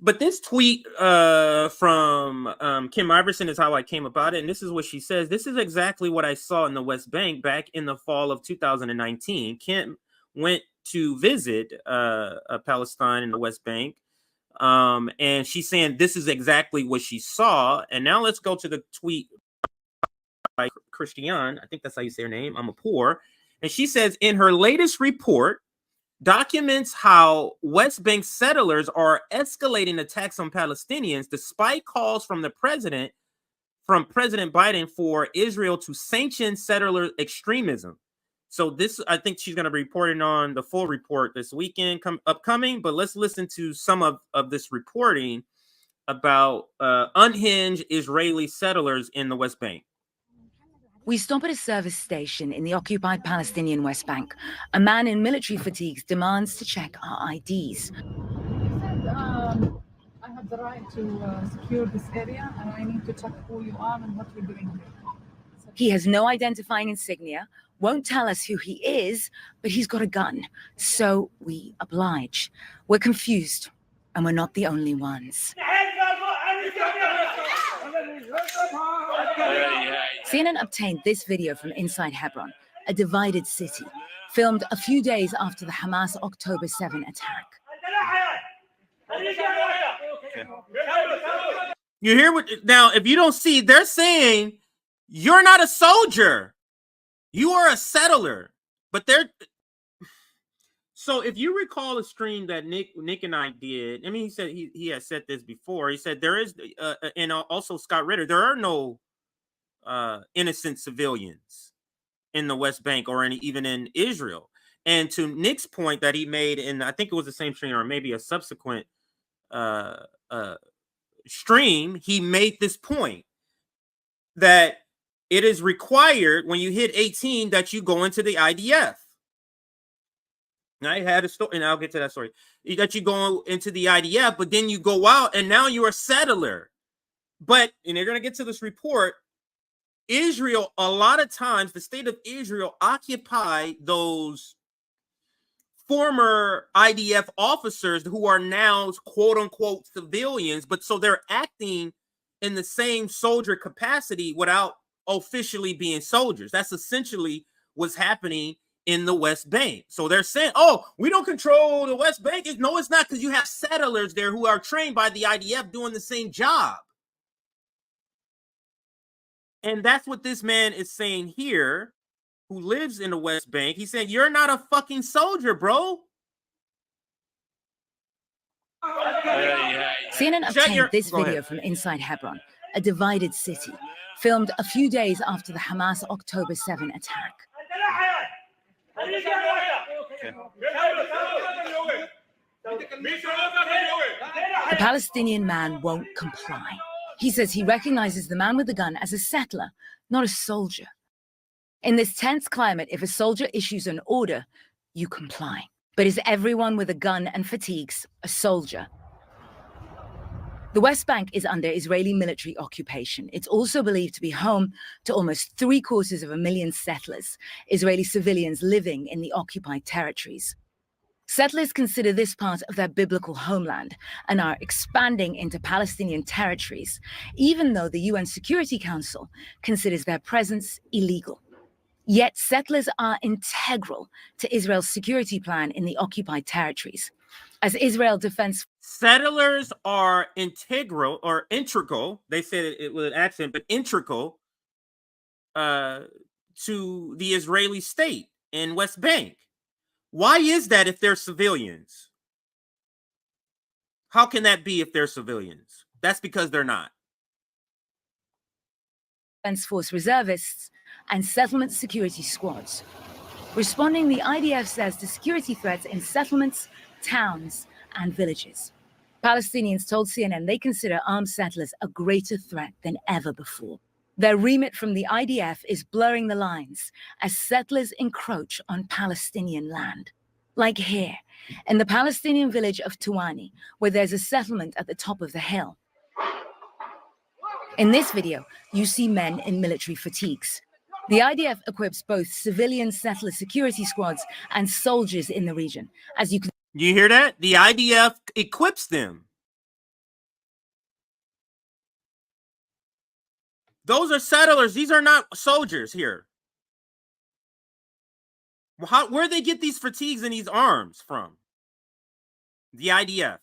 But this tweet from Kim Iversen is how I came about it. And this is what she says. This is exactly what I saw in the West Bank back in the fall of 2019. Kim went to visit Palestine in the West Bank. And she's saying this is exactly what she saw. And now let's go to the tweet by Christiane. I think that's how you say her name. I'm a poor. And she says, in her latest report, documents how West Bank settlers are escalating attacks on Palestinians despite calls from President Biden for Israel to sanction settler extremism. So this, I think she's going to be reporting on the full report this weekend upcoming, but let's listen to some of this reporting about unhinged Israeli settlers in the West Bank. We stop at a service station in the occupied Palestinian West Bank. A man in military fatigues demands to check our IDs. He said, I have the right to secure this area, and I need to check who you are and what you're doing here. He has no identifying insignia, won't tell us who he is, but he's got a gun. So we oblige. We're confused, and we're not the only ones. CNN obtained this video from inside Hebron, a divided city, filmed a few days after the Hamas October 7 attack. You hear what? Now, if you don't see, they're saying you're not a soldier. You are a settler. But they're... So if you recall a stream that Nick and I did, I mean, he said he had said this before. He said there is, and also Scott Ritter, there are no innocent civilians in the West Bank or even in Israel. And to Nick's point that he made, and I think it was the same stream or maybe a subsequent stream, he made this point that it is required when you hit 18 that you go into the IDF. I had a story, and I'll get to that story, that you go into the IDF, but then you go out and now you're a settler. But, and they're going to get to this report, Israel, a lot of times, the state of Israel occupied those former IDF officers who are now quote unquote civilians, but so they're acting in the same soldier capacity without officially being soldiers. That's essentially what's happening in the West Bank. So they're saying, oh, we don't control the West Bank. No, it's not, because you have settlers there who are trained by the IDF doing the same job. And that's what this man is saying here, who lives in the West Bank. He said, you're not a fucking soldier, bro. CNN obtained this video from inside Hebron, a divided city, filmed a few days after the Hamas October 7 attack. The Palestinian man won't comply. He says he recognizes the man with the gun as a settler, not a soldier. In this tense climate, if a soldier issues an order, you comply. But is everyone with a gun and fatigues a soldier? The West Bank is under Israeli military occupation. It's also believed to be home to almost 750,000 settlers, Israeli civilians living in the occupied territories. Settlers consider this part of their biblical homeland and are expanding into Palestinian territories, even though the UN Security Council considers their presence illegal. Yet settlers are integral to Israel's security plan in the occupied territories. As Israel defense... Settlers are integral, they said it with an accent, but integral to the Israeli state in West Bank. Why is that if they're civilians? How can that be if they're civilians? That's because they're not. Defense Force reservists and settlement security squads. Responding, the IDF says, to security threats in settlements, towns, and villages. Palestinians told CNN they consider armed settlers a greater threat than ever before. Their remit from the IDF is blurring the lines as settlers encroach on Palestinian land. Like here, in the Palestinian village of Tuwani, where there's a settlement at the top of the hill. In this video, you see men in military fatigues. The IDF equips both civilian settler security squads and soldiers in the region. As you can... You hear that? The IDF equips them. Those are settlers. These are not soldiers here. Where they get these fatigues and these arms from? The IDF.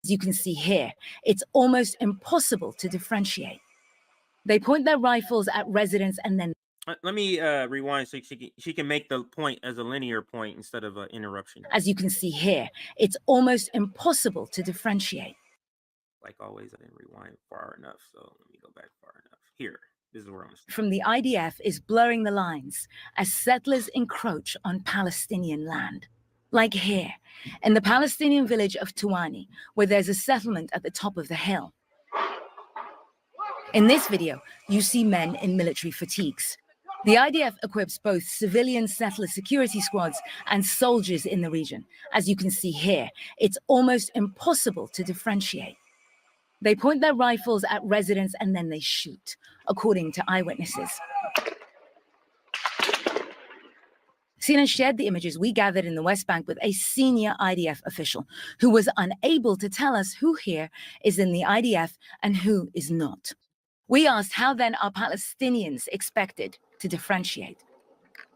As you can see here, it's almost impossible to differentiate. They point their rifles at residents and then... Let me rewind so she can make the point as a linear point instead of an interruption. As you can see here, it's almost impossible to differentiate. Like always, I didn't rewind far enough, so let me go back far enough. Here, this is where I'm going to start. From the IDF is blurring the lines as settlers encroach on Palestinian land. Like here, in the Palestinian village of Tuwani, where there's a settlement at the top of the hill. In this video, you see men in military fatigues. The IDF equips both civilian settler security squads and soldiers in the region. As you can see here, it's almost impossible to differentiate. They point their rifles at residents and then they shoot, according to eyewitnesses. CNN shared the images we gathered in the West Bank with a senior IDF official who was unable to tell us who here is in the IDF and who is not. We asked how then are Palestinians expected to differentiate?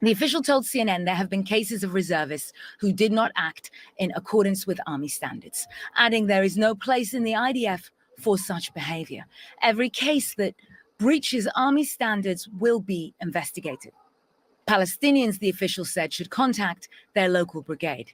The official told CNN there have been cases of reservists who did not act in accordance with army standards, adding there is no place in the IDF for such behavior. Every case that breaches army standards will be investigated. Palestinians, the official said, should contact their local brigade.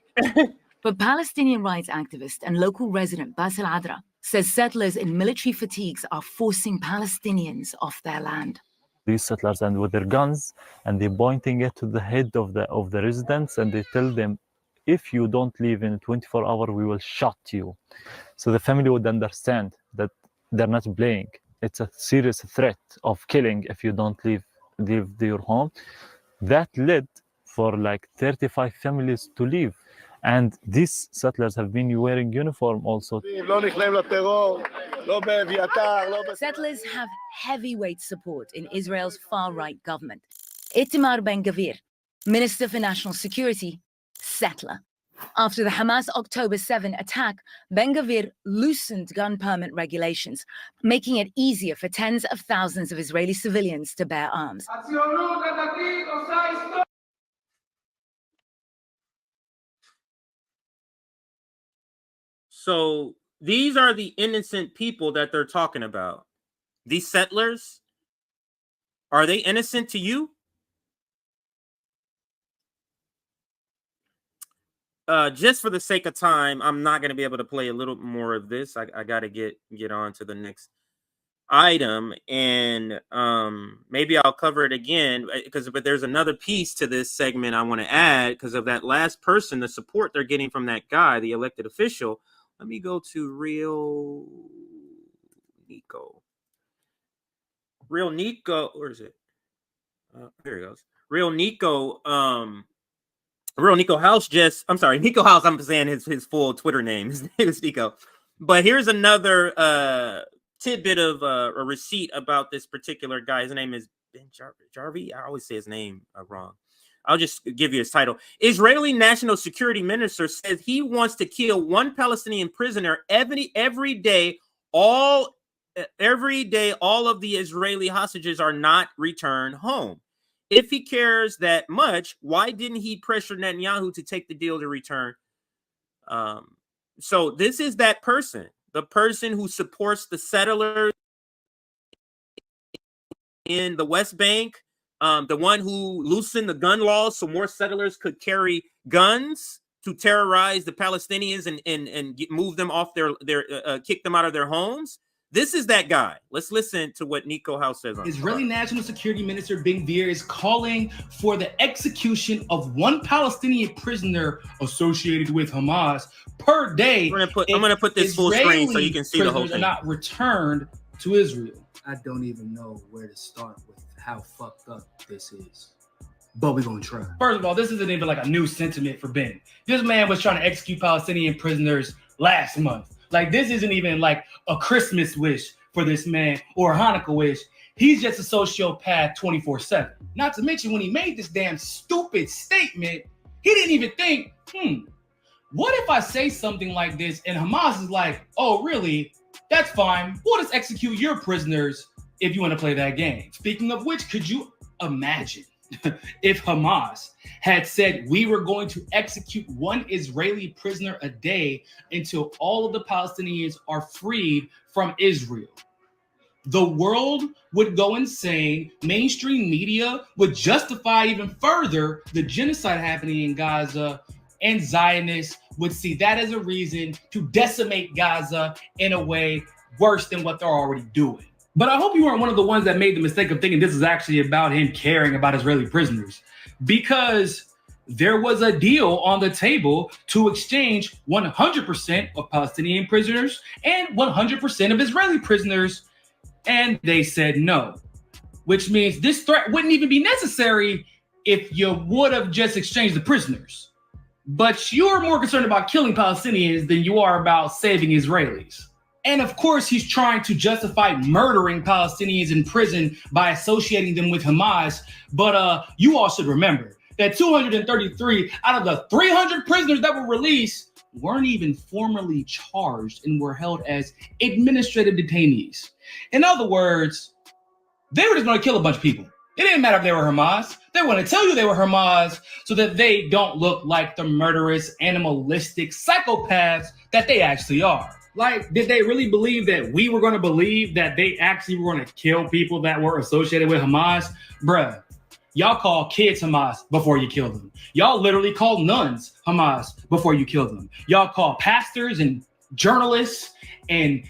But Palestinian rights activist and local resident Basil Adra says settlers in military fatigues are forcing Palestinians off their land. These settlers and with their guns, and they're pointing it to the head of the residents, and they tell them, if you don't leave in 24 hours, we will shot you. So the family would understand that they're not playing. It's a serious threat of killing if you don't leave your home. That led for like 35 families to leave. And these settlers have been wearing uniform also. Settlers have heavyweight support in Israel's far-right government. Itamar Ben-Gvir, Minister for National Security, settler. After the Hamas October 7 attack, Ben-Gvir loosened gun permit regulations, making it easier for tens of thousands of Israeli civilians to bear arms. So these are the innocent people that they're talking about. These settlers, are they innocent to you? Just for the sake of time, I'm not going to be able to play a little more of this. I got to get on to the next item, and maybe I'll cover it again but there's another piece to this segment I want to add because of that last person, the support they're getting from that guy, the elected official. Let me go to Real Nico. Real Nico, where is it? Here it goes. Real Nico House Nico House, I'm saying his full Twitter name. His name is Nico. But here's another tidbit of a receipt about this particular guy. His name is Ben Jarvi. I always say his name wrong. I'll just give you his title. Israeli National Security Minister says he wants to kill one Palestinian prisoner every day. All of the Israeli hostages are not returned home. If he cares that much, why didn't he pressure Netanyahu to take the deal to return? So this is that person, the person who supports the settlers in the West Bank, the one who loosened the gun laws so more settlers could carry guns to terrorize the Palestinians and move them off kick them out of their homes. This is that guy. Let's listen to what Nico House says on Israeli National Security Minister Ben-Gvir is calling for the execution of one Palestinian prisoner associated with Hamas per day. I'm gonna put this full screen so you can see the whole thing. Are not returned to Israel. I don't even know where to start with how fucked up this is, but we're gonna try. First of all, this isn't even like a new sentiment for Ben. This man was trying to execute Palestinian prisoners last month. Like, this isn't even like a Christmas wish for this man or a Hanukkah wish. He's just a sociopath 24/7. Not to mention, when he made this damn stupid statement, he didn't even think, what if I say something like this and Hamas is like, oh, really? That's fine. We'll just execute your prisoners if you want to play that game. Speaking of which, could you imagine if Hamas had said we were going to execute one Israeli prisoner a day until all of the Palestinians are freed from Israel? The world would go insane. Mainstream media would justify even further the genocide happening in Gaza, and Zionists would see that as a reason to decimate Gaza in a way worse than what they're already doing. But I hope you weren't one of the ones that made the mistake of thinking this is actually about him caring about Israeli prisoners, because there was a deal on the table to exchange 100% of Palestinian prisoners and 100% of Israeli prisoners, and they said no, which means this threat wouldn't even be necessary if you would have just exchanged the prisoners. But you're more concerned about killing Palestinians than you are about saving Israelis. And of course, he's trying to justify murdering Palestinians in prison by associating them with Hamas. But you all should remember that 233 out of the 300 prisoners that were released weren't even formally charged and were held as administrative detainees. In other words, they were just going to kill a bunch of people. It didn't matter if they were Hamas. They want to tell you they were Hamas so that they don't look like the murderous, animalistic psychopaths that they actually are. Like, did they really believe that we were going to believe that they actually were going to kill people that were associated with Hamas? Bruh, y'all call kids Hamas before you kill them. Y'all literally call nuns Hamas before you kill them. Y'all call pastors and journalists and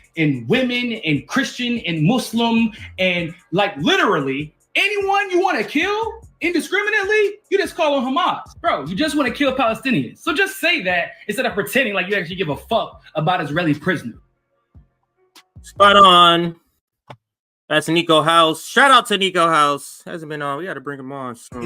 women and Christian and Muslim and like literally anyone you want to kill indiscriminately, you just call them Hamas. Bro, you just want to kill Palestinians. So just say that instead of pretending like you actually give a fuck about Israeli prisoners. Spot on. That's Nico House. Shout out to Nico House. Hasn't been on. We got to bring him on soon.